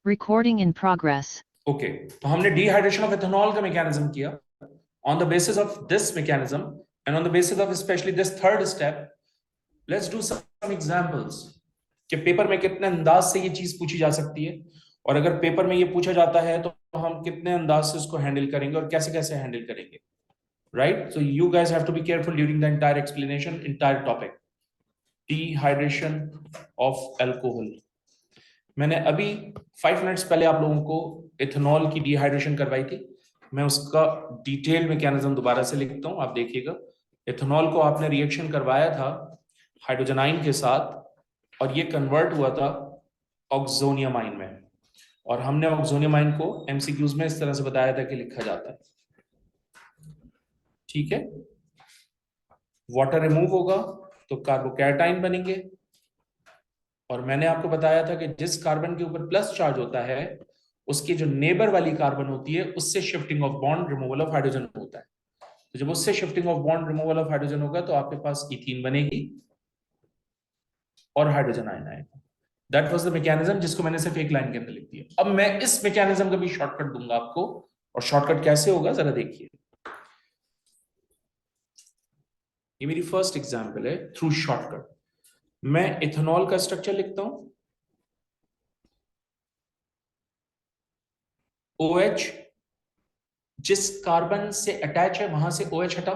Recording in progress. Okay तो हमने dehydration of ethanol का मैकेनिज्म किया. On the basis of this mechanism and on the basis of specially this third step, let's do some examples कि paper में कितने अंदाज से ये चीज पूछी जा सकती है, और अगर पेपर में ये पूछा जाता है तो हम कितने अंदाज से उसको हैंडल करेंगे और कैसे कैसे हैंडल करेंगे. Right, so you guys have to be careful during the entire explanation, entire topic dehydration of alcohol. मैंने अभी 5 मिनट्स पहले आप लोगों को इथेनॉल की डिहाइड्रेशन करवाई थी. मैं उसका डिटेल मैकेनिज्म दोबारा से लिखता हूं, आप देखिएगा. इथेनॉल को आपने रिएक्शन करवाया था हाइड्रोजन आयन के साथ, और ये कन्वर्ट हुआ था ऑक्सोनियम आयन में, और हमने ऑक्सोनियम आयन को एमसीक्यूज में इस तरह से बताया था कि लिखा जाता है. ठीक है, वाटर रिमूव होगा तो कार्बोकैटायन बनेंगे, और मैंने आपको बताया था कि जिस कार्बन के ऊपर प्लस चार्ज होता है उसकी जो नेबर वाली कार्बन होती है उससे shifting of bond, removal of hydrogen होता है. तो जब उससे shifting of bond, removal of hydrogen होगा तो आपके पास इथीन बनेगी और हाइड्रोजन आयन आएगा. दैट वाज द मैकेनिज्म जिसको मैंने सिर्फ एक लाइन के अंदर लिख दिया. अब मैं इस मैकेनिज्म का भी शॉर्टकट दूंगा आपको, और शॉर्टकट कैसे होगा जरा देखिए. ये मेरी फर्स्ट एग्जांपल है थ्रू शॉर्टकट. मैं इथेनॉल का स्ट्रक्चर लिखता हूं. OH जिस कार्बन से अटैच है वहां से OH हटा,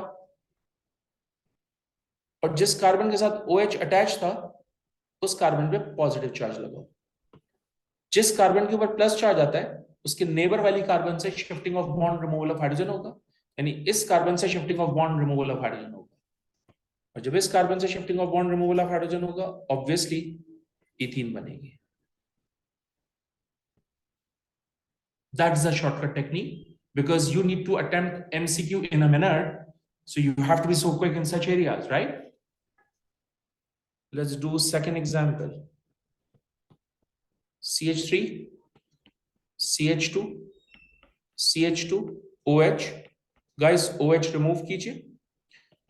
और जिस कार्बन के साथ OH अटैच था उस कार्बन पे पॉजिटिव चार्ज लगाओ. जिस कार्बन के ऊपर प्लस चार्ज आता है उसके नेबर वाली कार्बन से shifting of bond, removal of hydrogen होगा, यानी इस कार्बन से shifting of bond, removal of hydrogen होगा, और जब इस कार्बन से shifting of bond, removal of hydrogen होगा ऑब्वियसली इथीन बनेगी. That's the shortcut technique, because you need to attempt MCQ in a minute, so you have to be so quick in such areas, right? Let's do second example. CH3, CH2, CH2, OH. Guys, OH remove कीजिए,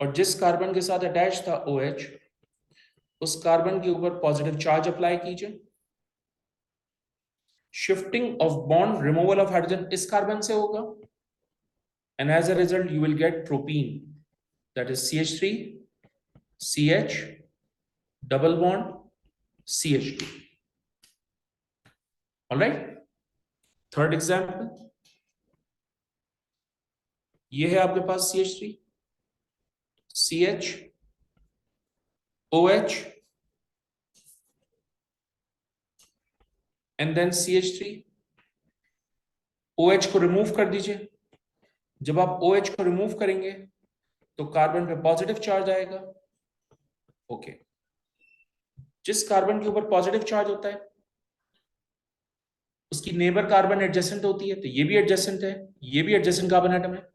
और जिस carbon के साथ attach था OH उस carbon के ऊपर positive charge apply कीजिए. Shifting of bond, removal of hydrogen इस कार्बन से होगा, and as a result you will get propene, that is CH3, CH, double bond, CH2. All right, third example, ये है आपके पास CH3, CH, OH and then CH3. OH को remove कर दीजिए. जब आप OH को रिमूव करेंगे तो कार्बन पे पॉजिटिव चार्ज आएगा. ओके, जिस कार्बन के ऊपर पॉजिटिव चार्ज होता है उसकी नेबर कार्बन एडजेसेंट होती है, तो ये भी एडजेसेंट है, ये भी एडजेसेंट कार्बन एटम है,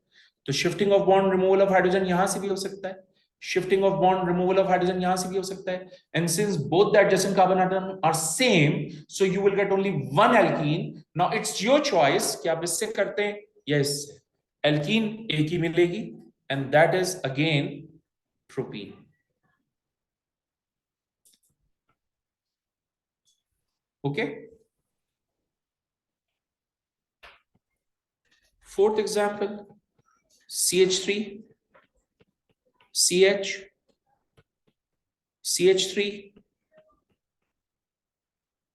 तो shifting of bond, removal of hydrogen यहां से भी हो सकता है, shifting of bond, removal of hydrogen यहां से भी हो सकता है. And since both the adjacent carbon atom are same, so you will get only one alkene. Now it's your choice कि आप इससे करते हैं या इससे. एल्कीन एक ही मिलेगी, and that is again propene. Okay, fourth example, CH3, CH, CH3,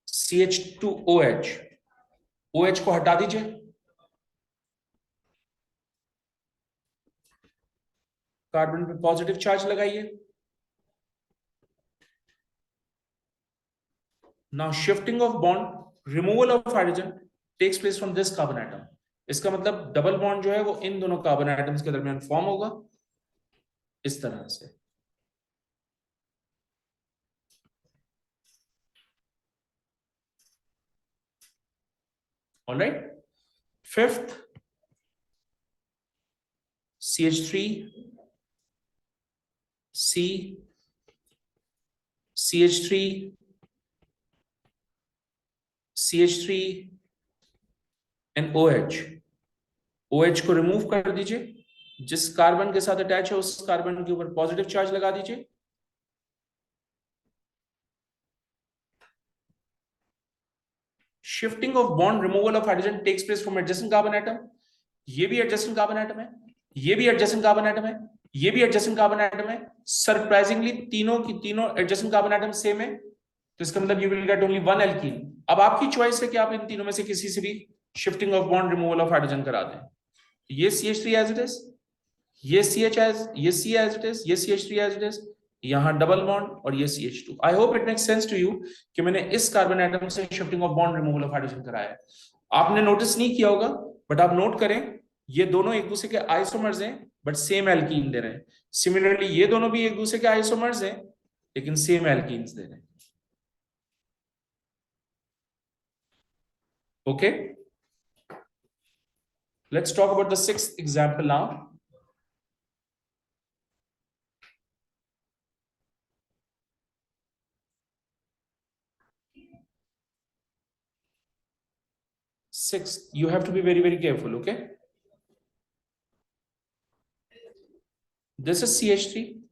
CH2OH. OH को हटा दीजिए, कार्बन पे पॉजिटिव चार्ज लगाइए. Now shifting of bond, removal of hydrogen takes place from this carbon atom. इसका मतलब डबल बॉन्ड जो है वो इन दोनों कार्बन एटम्स के दरमियान फॉर्म होगा इस तरह से. Alright, fifth, CH3, C, CH3, CH3 and OH. OH को रिमूव कर दीजिए, जिस कार्बन के साथ अटैच है उस कार्बन के ऊपर पॉजिटिव चार्ज लगा दीजिए. Shifting of bond removal of hydrogen takes place from adjacent carbon atom. ये भी एडजेसेंट कार्बन एटम है, ये भी एडजेसेंट कार्बन एटम है, ये भी एडजेसेंट कार्बन एटम है। सरप्राइजिंगली तीनों की तीनों एडजेसेंट कार्बन एटम सेम है, तो इसका मतलब you will get only one alkene. अब आपकी चॉइस है कि आप इन तीनों में से किसी से भी shifting of bond removal of hydrogen करा दें। ये CH3 एज इट इज, ये CH एज, ये C एज इट इज, ये CH3 एज इट इज, यहां डबल बॉन्ड और ये CH2। I hope it makes sense to you कि मैंने इस कार्बन एटम से shifting of bond removal of hydrogen कराया है। आपने नोटिस नहीं किया होगा, बट आप नोट करें, ये दोनों एक दूसरे के आइसोमर्स हैं बट सेम एल्कीन दे रहे हैं। सिमिलरली ये दोनों भी एक दूसरे के आइसोमर्स हैं लेकिन सेम एल्कीन्स दे रहे हैं। Okay, let's talk about the sixth example now. Sixth, you have to be very, very careful, okay? This is CH3.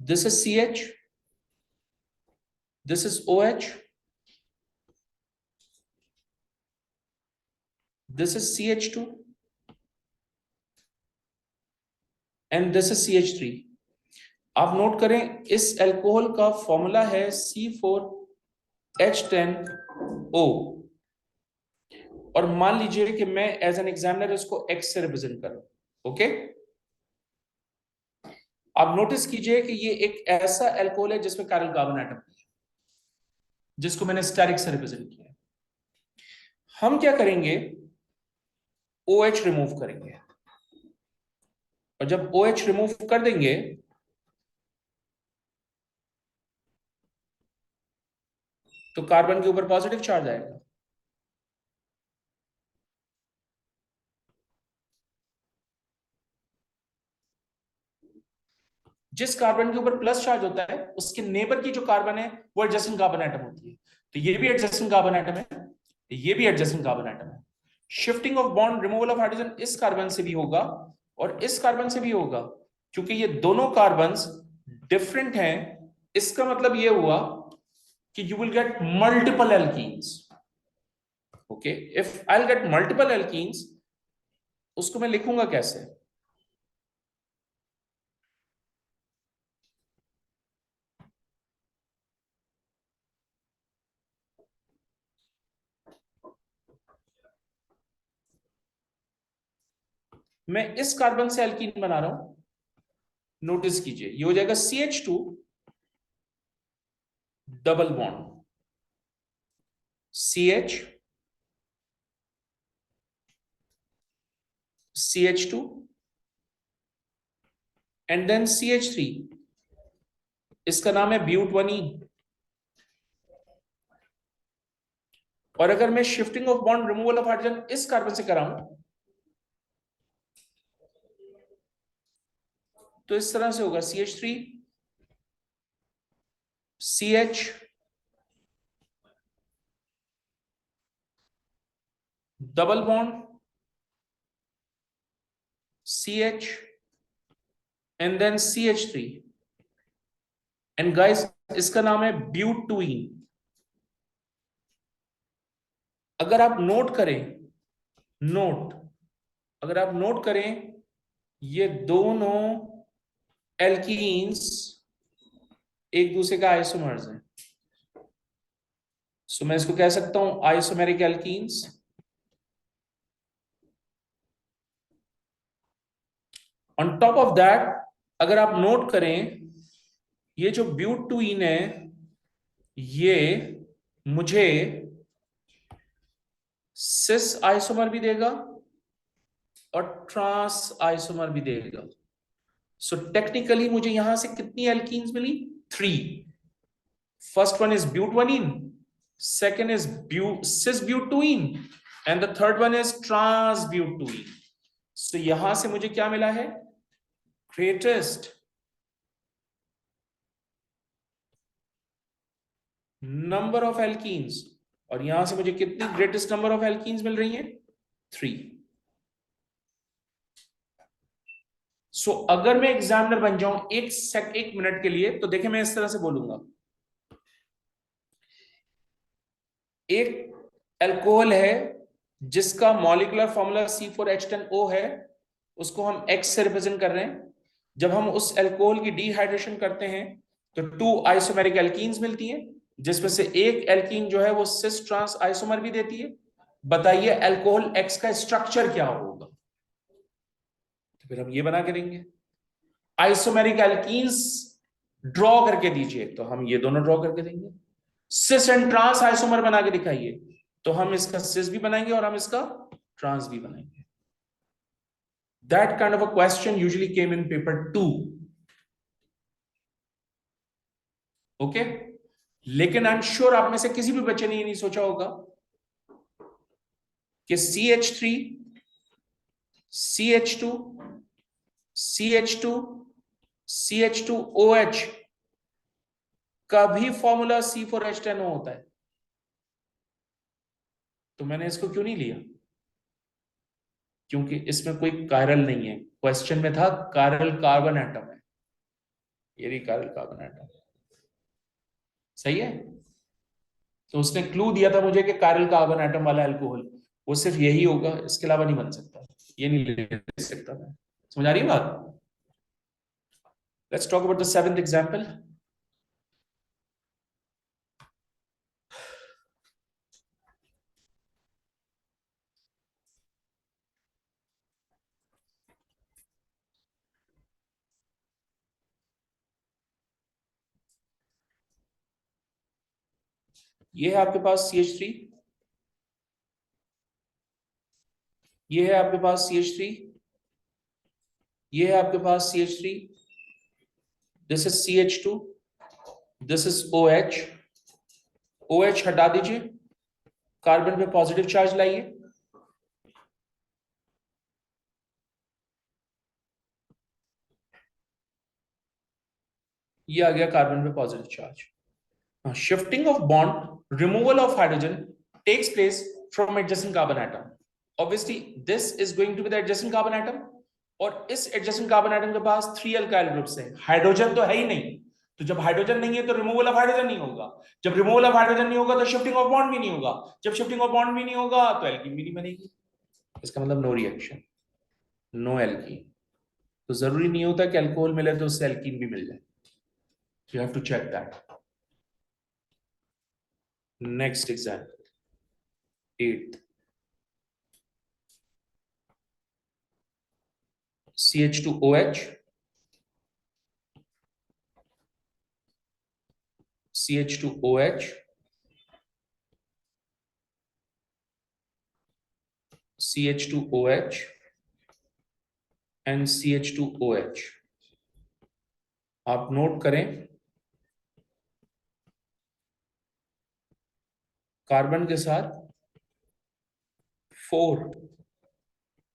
This is CH. This is OH. This is CH2. And this is CH3. आप note करें, इस alcohol का formula है C4H10O। और मान लीजिए कि मैं एज एन एग्जामिनर इसको X से रिप्रेजेंट कर रहा हूं, ओके? आप नोटिस कीजिए कि ये एक ऐसा अल्कोहल है जिसमें काइरल कार्बन एटम है, जिसको मैंने स्टेरिक से रिप्रेजेंट किया है। हम क्या करेंगे, OH रिमूव करेंगे, और जब OH रिमूव कर देंगे तो कार्बन के ऊपर पॉजिटिव चार्ज आएगा। जिस कार्बन के ऊपर प्लस चार्ज होता है उसके नेबर की जो कार्बन है वो एडजेसेंट कार्बन एटम होती है। तो ये भी एडजेसेंट कार्बन एटम है, ये भी एडजेसेंट कार्बन एटम है। Shifting of bond removal of hydrogen इस कार्बन से भी होगा और इस कार्बन से भी होगा। क्योंकि ये दोनों कार्बन्स डिफरेंट हैं, इसका मतलब ये हुआ कि you will get multiple alkenes. Okay, if I will get multiple alkenes, उसको मैं लिखूंगा कैसे? मैं इस कार्बन से एल्कीन बना रहा हूं, नोटिस कीजिए ये हो जाएगा CH2 double bond CH CH2 and then CH3, इसका नाम है ब्यूटवनीन। और अगर मैं shifting of bond removal of hydrogen इस कार्बन से कराऊं तो इस तरह से होगा CH3 CH double bond CH and then CH3 and guys इसका नाम है ब्यूटुइन। अगर आप नोट करें, अगर आप नोट करें, ये दोनों एल्कीन्स एक दूसरे का आइसोमर्स हैं। सो मैं इसको कह सकता हूं isomeric alkenes. On top of that, अगर आप नोट करें, ये जो ब्यूटुइन है ये मुझे सिस आइसोमर भी देगा और ट्रांस आइसोमर भी देगा। सो टेक्निकली मुझे यहां से कितनी एल्कीन्स मिली? 3। First one is butene, second is cis butene and the third one is trans butene. So यहां से मुझे क्या मिला है? Greatest number of alkenes. और यहां से मुझे कितनी ग्रेटेस्ट नंबर ऑफ एल्कीन्स मिल रही हैं? 3। सो अगर मैं एग्जामिनर बन जाऊं एक मिनट के लिए, तो देखें मैं इस तरह से बोलूंगा, एक अल्कोहल है जिसका मॉलिक्यूलर फॉर्मूला C4H10O है, उसको हम X से रिप्रेजेंट कर रहे हैं। जब हम उस अल्कोहल की डिहाइड्रेशन करते हैं तो 2 आइसोमेरिक एल्कीन्स मिलती हैं, जिसमें से एक एल्कीन जो है वो सिस ट्रांस आइसोमर भी देती है। बताइए अल्कोहल X का स्ट्रक्चर क्या होगा? तो फिर हम ये बना के देंगे, आइसोमेरिक एल्कीन्स ड्रॉ करके दीजिए, तो हम ये दोनों ड्रॉ करके देंगे। सिस एंड ट्रांस आइसोमर बना के दिखाइए, तो हम इसका सिस भी बनाएंगे और हम इसका ट्रांस भी बनाएंगे। That kind of a question usually came in paper 2। Okay, लेकिन आई एम श्योर आप में से किसी भी बच्चे ने ये नहीं सोचा होगा कि CH3, CH2, CH2, CH2OH का भी फॉर्मूला C4H10O होता है। तो मैंने इसको क्यों नहीं लिया? क्योंकि इसमें कोई कायरल नहीं है। क्वेश्चन में था कायरल कार्बन एटम है, ये भी कायरल कार्बन एटम सही है। तो उसने क्लू दिया था मुझे कि कायरल कार्बन एटम वाला अल्कोहल वो सिर्फ यही होगा, इसके अलावा नहीं बन सकता, ये नहीं ले सकता मैं। समझ आ रही है बात? Let's talk about the 7th example. ये है आपके पास CH3, ये है आपके पास CH3, ये है आपके पास CH3, this is CH2, this is OH। OH हटा दीजिए, कार्बन पे पॉजिटिव चार्ज लाइए, ये आ गया कार्बन पे positive charge. Shifting of bond, removal of hydrogen takes place from adjacent carbon atom. Obviously, this is going to be the adjacent carbon atom. और इस adjacent carbon atom के पास 3 alkyl groups हैं, hydrogen तो है ही नहीं। तो जब हाइड्रोजन नहीं है तो रिमूवल ऑफ हाइड्रोजन नहीं होगा, जब रिमूवल ऑफ हाइड्रोजन नहीं होगा तो शिफ्टिंग ऑफ बॉन्ड भी नहीं होगा, जब शिफ्टिंग ऑफ बॉन्ड भी नहीं होगा तो एल्कीन भी नहीं बनेगी। इसका मतलब नो रिएक्शन, नो एल्कीन। तो जरूरी नहीं होता कि अल्कोहल मिले तो उससे एल्कीन भी मिल जाए, you have to check that. Next example 8, CH2OH, CH2OH, CH2OH and CH2OH। आप नोट करें, कार्बन के साथ 4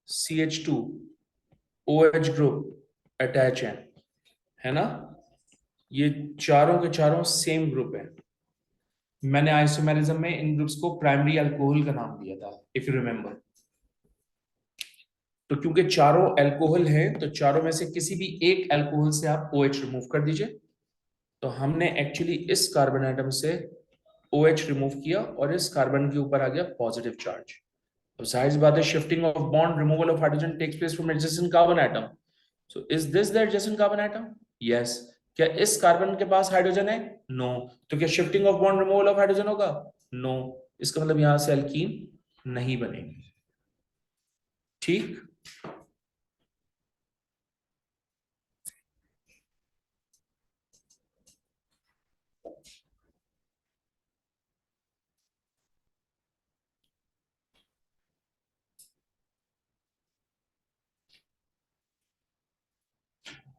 CH2OH ग्रुप अटैच है ना? ये चारों के चारों सेम ग्रुप है। मैंने आइसोमेरिज्म में इन ग्रुप्स को प्राइमरी अल्कोहल का नाम दिया था, इफ यू रिमेंबर। तो क्योंकि चारों अल्कोहल हैं तो चारों में से किसी भी एक अल्कोहल से आप OH रिमूव कर दीजिए। तो हमने एक्चुअली इस कार्बन एटम से OH रिमूव किया और इस कार्बन के ऊपर आ गया पॉजिटिव चार्ज। अब जाहिर सी बात है, shifting of bond, removal of hydrogen takes place from adjacent carbon atom. So is this the adjacent carbon atom? Yes. क्या इस कार्बन के पास हाइड्रोजन है? नो। तो क्या shifting of bond, removal of hydrogen होगा? नो। इसका मतलब यहां से एल्कीन नहीं बनेगी। ठीक।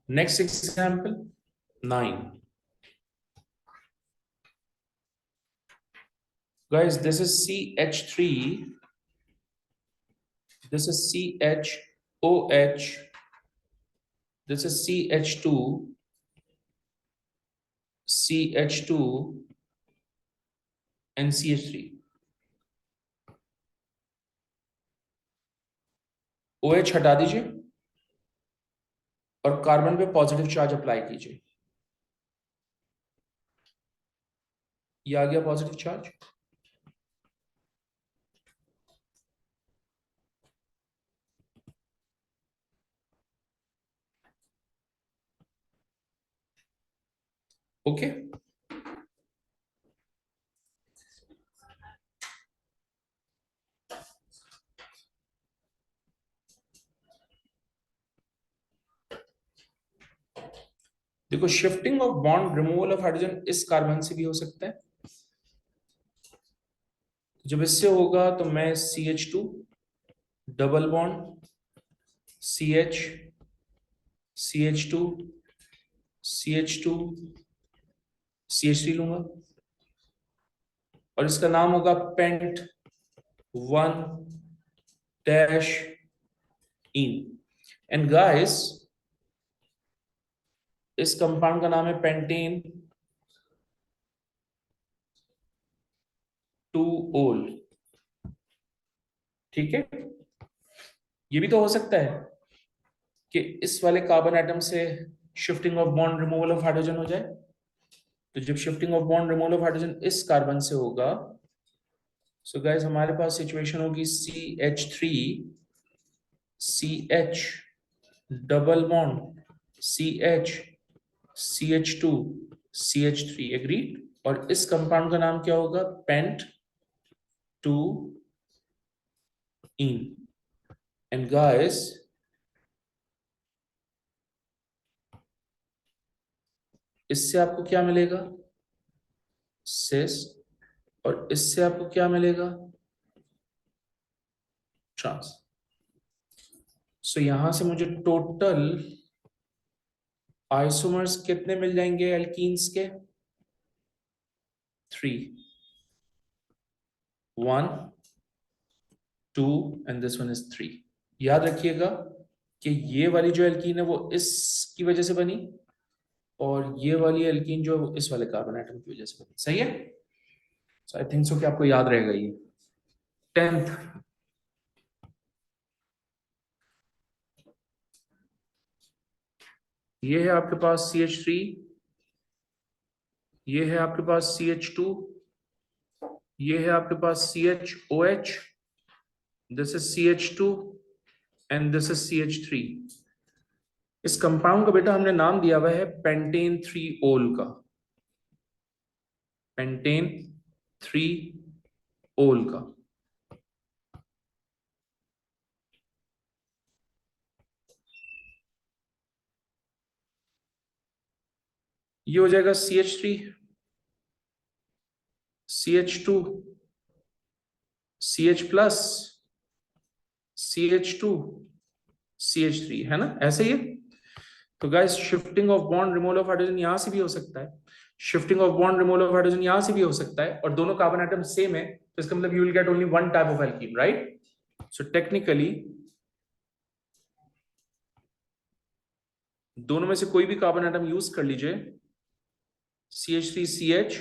Next example 9. Guys, this is CH3, this is CHOH, this is CH2, CH2 and CH3। OH हटा दीजिए और कार्बन पे पॉजिटिव चार्ज अप्लाई कीजिए, ये आ गया पॉजिटिव चार्ज। ओके, देखो shifting of bond, removal of hydrogen इस कार्बन से भी हो सकता है। जब इससे होगा तो मैं CH2 double bond CH, CH2, CH2, CH3 लूंगा और इसका नाम होगा पेंट 1-इन। एंड गाइस, इस कंपाउंड का नाम है पेंटेन 2-ओल। ठीक है, ये भी तो हो सकता है कि इस वाले कार्बन एटम से shifting of bond, removal of hydrogen हो जाए। तो जब shifting of bond, removal of hydrogen इस कार्बन से होगा, सो गाइस हमारे पास सिचुएशन होगी CH3 CH double bond CH CH2 CH3, agreed. और इस कंपाउंड का नाम क्या होगा? पेंट 2-इन। एंड गाइस, इससे आपको क्या मिलेगा? सिस। और इससे आपको क्या मिलेगा? ट्रांस। सो यहां से मुझे टोटल आइसोमर्स कितने मिल जाएंगे एल्कीन्स के? 3, 1, 2 एंड दिस वन इज 3। याद रखिएगा कि ये वाली जो एल्कीन है वो इसकी वजह से बनी, और ये वाली एल्कीन जो है वो इस वाले कार्बन एटम की वजह से बनी। सही है? सो आई थिंक सो कि आपको याद रहेगा ये। 10th, ये है आपके पास CH3, ये है आपके पास CH2, ये है आपके पास CHOH, this is CH2 and this is CH3। इस कंपाउंड का बेटा हमने नाम दिया हुआ है पेंटेन 3-ओल का, पेंटेन 3-ओल का। ये हो जाएगा CH3 CH2 CH plus CH2 CH3, है ना? ऐसे ही। तो guys, shifting of bond, removal of hydrogen यहां से भी हो सकता है, shifting of bond, removal of hydrogen यहां से भी हो सकता है, और दोनों कार्बन एटम सेम है, तो इसका मतलब you will get only one type of alkene, right? So technically दोनों में से कोई भी कार्बन एटम यूज कर लीजिए, CH3CH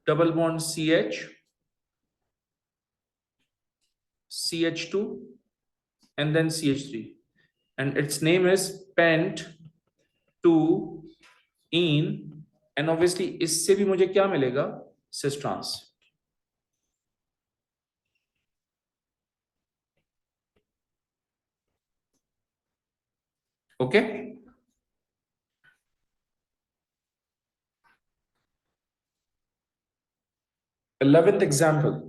double bond CH CH2 and then CH3, and its name is pent 2-ene, and obviously इससे भी मुझे क्या मिलेगा? Cis trans. Okay, 11th example.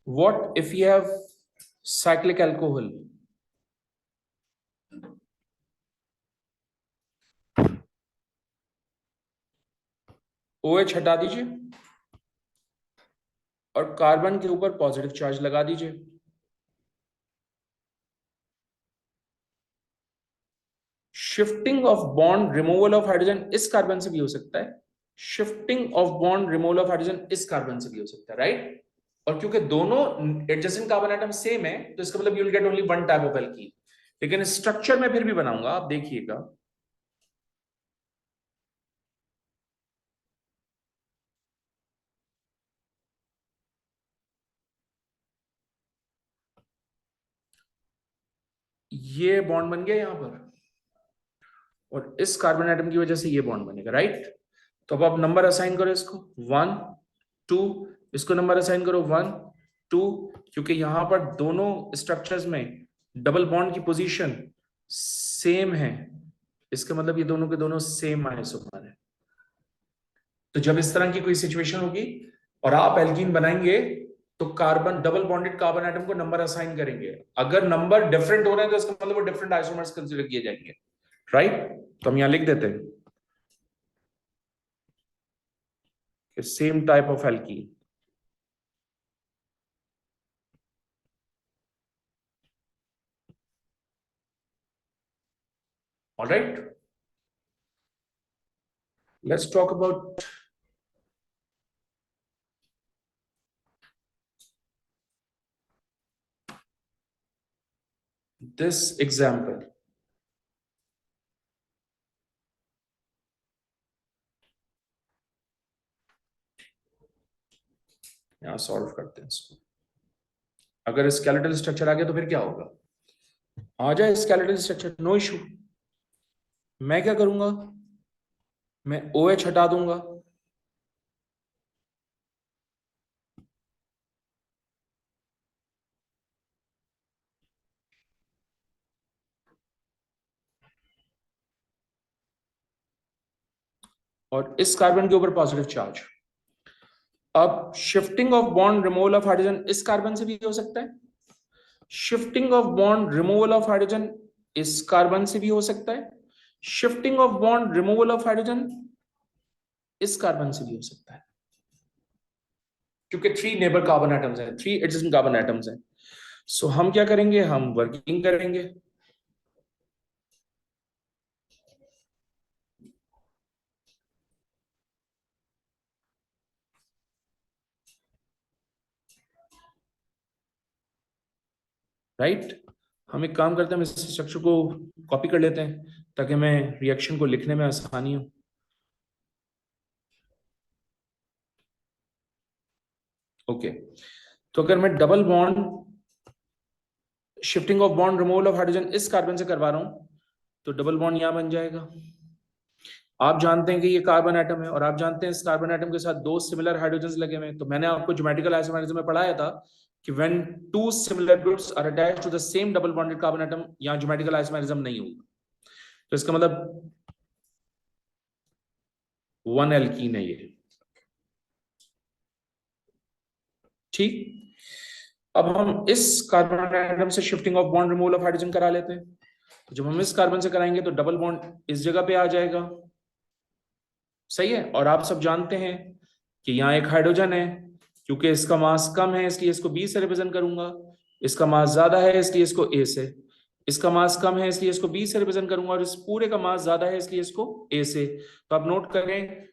What if you have cyclic alcohol? OH हटा दीजिए और कार्बन के ऊपर पॉजिटिव चार्ज लगा दीजिए। Shifting of bond, removal of hydrogen इस कार्बन से भी हो सकता है, shifting of bond, removal of hydrogen इस कार्बन से भी हो सकता है, राइट? और क्योंकि दोनों एडजेसेंट कार्बन एटम सेम है, तो इसका मतलब you will get only one type of alkene. लेकिन स्ट्रक्चर में फिर भी बनाऊंगा, आप देखिएगा। ये बॉन्ड बन गया यहां पर, और इस कार्बन एटम की वजह से ये बॉन्ड बनेगा, राइट? तो अब आप नंबर असाइन करो इसको, 1 2, इसको नंबर असाइन करो 1 टू, क्योंकि यहां पर दोनों स्ट्रक्चर्स में डबल बॉन्ड की पोजीशन सेम है, इसका मतलब ये दोनों के दोनों सेम आइसोमर है। तो जब इस तरह की कोई सिचुएशन होगी और आप एल्कीन बनाएंगे तो carbon double bonded carbon atom को नंबर असाइन करेंगे। अगर नंबर डिफरेंट हो रहे हैं तो इसका मतलब वो डिफरेंट आइसोमर्स कंसीडर किए जाएंगे, राइट? तो हम यहां लिख देते हैं same type of alkene. All right, let's talk about this example. यहां सॉल्व करते हैं इसको। अगर स्केलेटल स्ट्रक्चर आ गया तो फिर क्या होगा? आ जाए स्केलेटल स्ट्रक्चर, नो इशू। मैं क्या करूंगा, मैं OH हटा दूंगा, और इस कार्बन के ऊपर पॉजिटिव चार्ज। अब shifting of bond removal of hydrogen इस कार्बन से भी हो सकता है, shifting of bond removal of hydrogen इस कार्बन से भी हो सकता है, shifting of bond removal of hydrogen इस कार्बन से भी हो सकता है, क्योंकि 3 नेबर कार्बन एटम्स हैं, 3 एडजेसेंट कार्बन एटम्स हैं। सो हम क्या करेंगे, हम वर्किंग करेंगे। राइट, हम एक काम करते हैं, हम इस स्ट्रक्चर को कॉपी कर लेते हैं ताकि हमें रिएक्शन को लिखने में आसानी हो। ओके, तो अगर मैं double bond shifting of bond removal of hydrogen इस कार्बन से करवा रहा हूं तो डबल बॉन्ड यहां बन जाएगा। आप जानते हैं कि ये कार्बन एटम है और आप जानते हैं इस कार्बन एटम के साथ 2 सिमिलर हाइड्रोजन्स लगे हुए हैं। तो मैंने आपको ज्योमेट्रिकल आइसोमेरिज्म में पढ़ाया था कि when 2 similar groups are attached to the same double bonded carbon atom, यहां ज्योमेट्रिकल आइसोमेरिज्म नहीं होगा। तो इसका मतलब 1 एल्कीन है ये। ठीक, अब हम इस कार्बन एटम से shifting of bond removal of hydrogen करा लेते हैं। तो जब हम इस कार्बन से कराएंगे तो डबल बॉन्ड इस जगह पे आ जाएगा, सही है। और आप सब जानते हैं कि यहाँ एक हाइड्रोजन है, क्योंकि इसका मास कम है इसलिए इसको बी से रिप्रेजेंट करूंगा, इसका मास ज्यादा है इसलिए इसको ए से, इसका मास कम है इसलिए इसको बी से रिप्रेजेंट करूंगा, और इस पूरे का मास ज्यादा है इसलिए इसको ए से। तो आप नोट करें,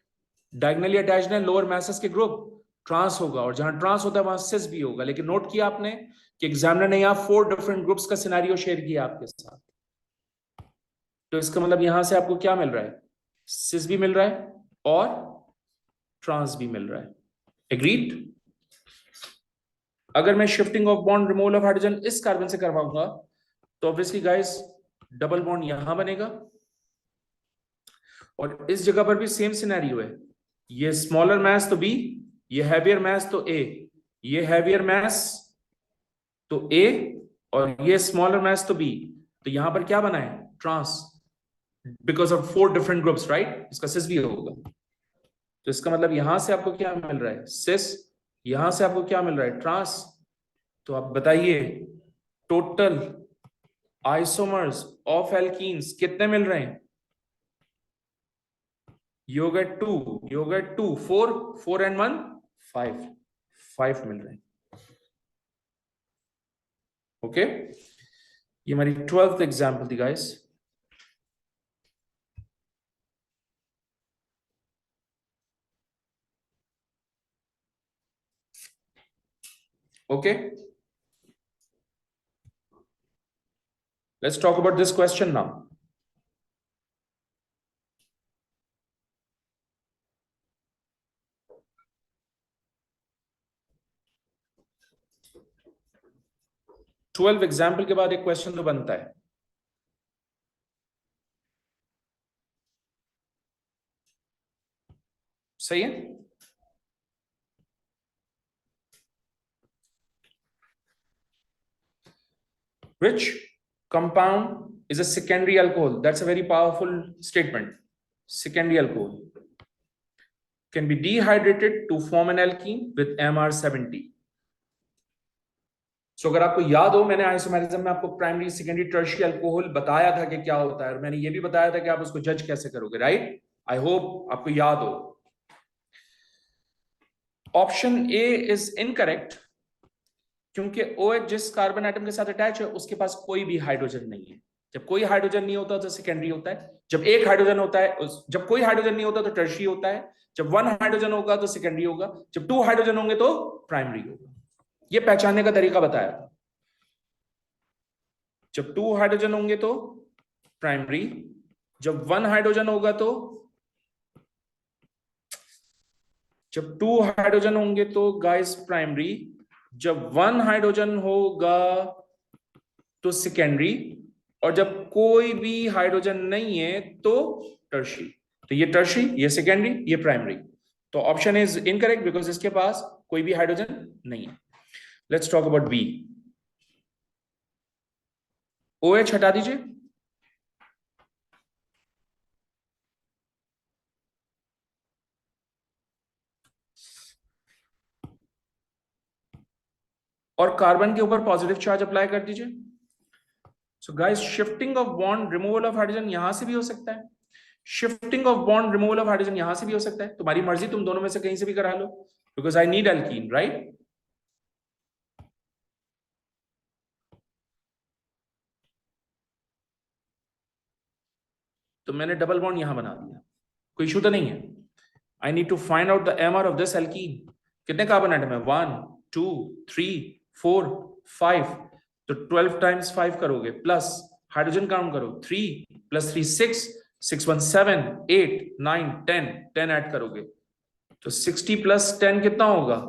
डायगनली अटैच्ड है, लोअर मैसेस के ग्रुप ट्रांस होगा, और जहां ट्रांस होता है वहां सिस भी होगा। लेकिन नोट किया आपने कि एग्जामिनर ने यहाँ 4 डिफरेंट ग्रुप्स का सिनेरियो शेयर किया आपके साथ। तो इसका मतलब यहां से आपको क्या मिल रहा है, सिस भी मिल रहा है और ट्रांस भी मिल रहा है। एग्रीड? अगर मैं shifting of bond removal of hydrogen इस कार्बन से करवाऊंगा तो ऑब्वियसली गाइस डबल बॉन्ड यहां बनेगा, और इस जगह पर भी सेम सिनेरियो है। ये स्मॉलर मैस तो बी, ये हैवियर मैस तो ए, ये हैवियर मैस तो ए, और ये स्मॉलर मैस तो बी। तो यहां पर क्या बना है, trans, because of 4 different groups, right? इसका सिस भी होगा। तो इसका मतलब यहां से आपको क्या मिल रहा है, सिस, यहां से आपको क्या मिल रहा है, ट्रांस। तो आप बताइए टोटल आइसोमर्स ऑफ एल्कीन्स कितने मिल रहे हैं? You get 2, you get 2, 4, 4 and 1, 5, 5 मिल रहे हैं। ओके, ये हमारी 12th एग्जाम्पल थी guys. Okay, let's talk about this question now. Twelve example के बाद एक क्वेश्चन तो बनता है, सही है? Which compound is a secondary alcohol? That's a very powerful statement. Secondary alcohol can be dehydrated to form an alkene with Mr70. So अगर आपको याद हो, मैंने आइसोमेरिज्म में आपको प्राइमरी, सेकेंडरी, टर्शियरी अल्कोहल बताया था कि क्या होता है, और मैंने ये भी बताया था कि आप उसको जज कैसे करोगे, राइट? आई होप आपको याद हो. ऑप्शन ए इज इनकरेक्ट, क्योंकि OH जिस कार्बन एटम के साथ अटैच है उसके पास कोई भी हाइड्रोजन नहीं है. जब कोई हाइड्रोजन नहीं होता तो सेकेंडरी होता है. जब एक हाइड्रोजन होता है, जब कोई हाइड्रोजन नहीं होता तो टर्शियरी होता है. जब 1 हाइड्रोजन होगा तो सेकेंडरी होगा. जब 2 हाइड्रोजन होंगे तो प्राइमरी होगा. ये पहचानने का तरीका बताया था. जब 2 हाइड्रोजन होंगे तो प्राइमरी, जब 1 हाइड्रोजन होगा तो, जब 2 हाइड्रोजन होंगे तो गाइस प्राइमरी, जब 1 हाइड्रोजन होगा तो सेकेंडरी, और जब कोई भी हाइड्रोजन नहीं है तो टर्शियरी. तो ये टर्शियरी, ये सेकेंडरी, ये प्राइमरी. तो ऑप्शन इज इनकरेक्ट बिकॉज इसके पास कोई भी हाइड्रोजन नहीं है. Let's talk about B. OH हटा दीजिए. और कार्बन के ऊपर पॉजिटिव चार्ज अप्लाई कर दीजिए. So guys, shifting of bond, removal of hydrogen यहां से भी हो सकता है. Shifting of bond, removal of hydrogen यहां से भी हो सकता है. तुम्हारी मर्जी, तुम दोनों में से कहीं से भी करा लो, because I need alkene, right? तो मैंने डबल बॉन्ड यहां बना दिया, कोई इशू तो नहीं है. I need to find out the MR of this alkene. कितने कार्बन एटम है? 1 2 3 4 5. तो 12 टाइम्स 5 करोगे, प्लस हाइड्रोजन काउंट करो, 3 + 3 6, 6 1 7 8 9 10, 10 ऐड करोगे तो 60 + 10 कितना होगा?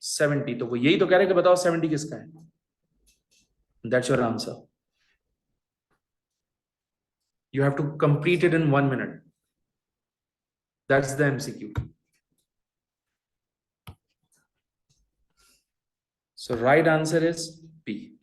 70. तो वो यही तो कह रहे कि बताओ 70 किसका है. That's your answer. You have to complete it in 1 minute. That's the MCQ. So right answer is B.